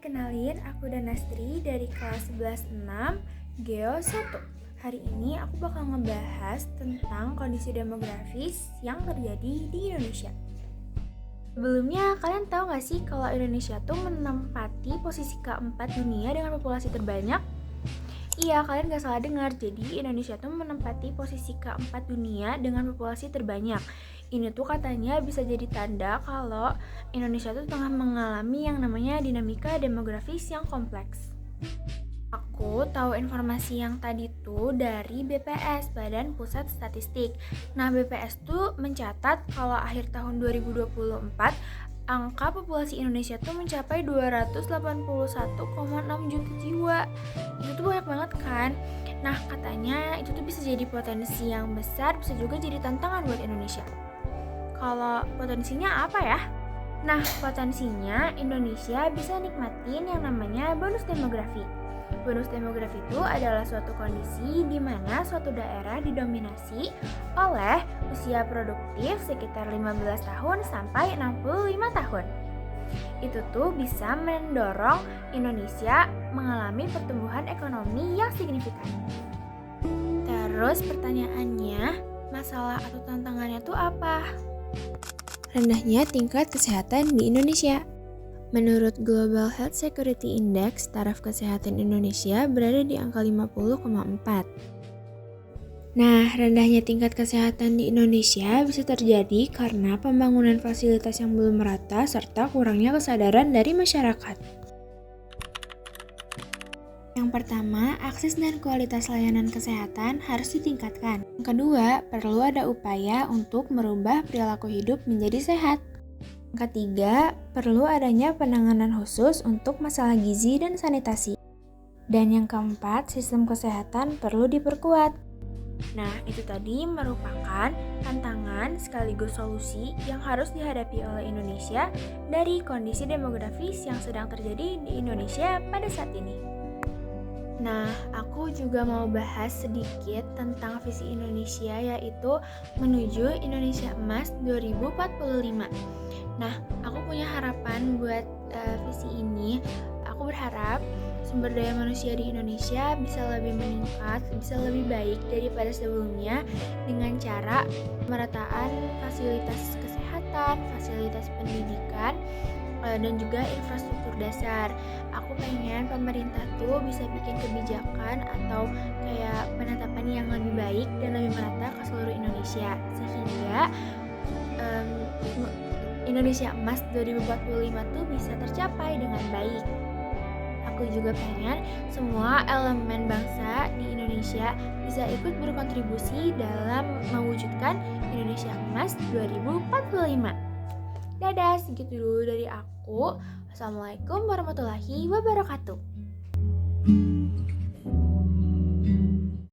kenalin aku Danastri dari kelas 11-6 Geo 1. Hari ini aku bakal ngebahas tentang kondisi demografis yang terjadi di Indonesia. Sebelumnya, kalian tahu gak sih kalau Indonesia tuh menempati posisi keempat dunia dengan populasi terbanyak? Iya, kalian gak salah dengar. Jadi Indonesia tuh menempati posisi keempat dunia dengan populasi terbanyak. Ini tuh katanya bisa jadi tanda kalau Indonesia tuh tengah mengalami yang namanya dinamika demografis yang kompleks. Aku tahu informasi yang tadi tuh dari BPS, Badan Pusat Statistik. Nah, BPS tuh mencatat kalau akhir tahun 2024 angka populasi Indonesia tuh mencapai 281,6 juta jiwa. Itu tuh banyak banget kan? Nah, katanya itu tuh bisa jadi potensi yang besar, bisa juga jadi tantangan buat Indonesia. Kalau potensinya apa ya? Nah, potensinya Indonesia bisa nikmatin yang namanya bonus demografi. Bonus demografi itu adalah suatu kondisi di mana suatu daerah didominasi oleh usia produktif sekitar 15 tahun sampai 65 tahun. Itu tuh bisa mendorong Indonesia mengalami pertumbuhan ekonomi yang signifikan. Terus pertanyaannya, masalah atau tantangannya tuh apa? Rendahnya tingkat kesehatan di Indonesia. Menurut Global Health Security Index, taraf kesehatan Indonesia berada di angka 50,4. Nah, rendahnya tingkat kesehatan di Indonesia bisa terjadi karena pembangunan fasilitas yang belum merata serta kurangnya kesadaran dari masyarakat. Yang pertama, akses dan kualitas layanan kesehatan harus ditingkatkan. Yang kedua, perlu ada upaya untuk merubah perilaku hidup menjadi sehat. Yang ketiga, perlu adanya penanganan khusus untuk masalah gizi dan sanitasi. Dan yang keempat, sistem kesehatan perlu diperkuat. Nah, itu tadi merupakan tantangan sekaligus solusi yang harus dihadapi oleh Indonesia dari kondisi demografis yang sedang terjadi di Indonesia pada saat ini. Nah, aku juga mau bahas sedikit tentang visi Indonesia, yaitu menuju Indonesia Emas 2045. Nah, aku punya harapan buat visi ini. Aku berharap sumber daya manusia di Indonesia bisa lebih meningkat, bisa lebih baik daripada sebelumnya dengan cara pemerataan fasilitas kesehatan, fasilitas pendidikan, dan juga infrastruktur dasar. Aku pengen pemerintah tuh bisa bikin kebijakan atau kayak penetapan yang lebih baik dan lebih merata ke seluruh Indonesia sehingga Indonesia Emas 2045 tuh bisa tercapai dengan baik. Aku juga pengen semua elemen bangsa di Indonesia bisa ikut berkontribusi dalam mewujudkan Indonesia Emas 2045. Dadah, segitu dulu dari aku. Wassalamualaikum warahmatullahi wabarakatuh.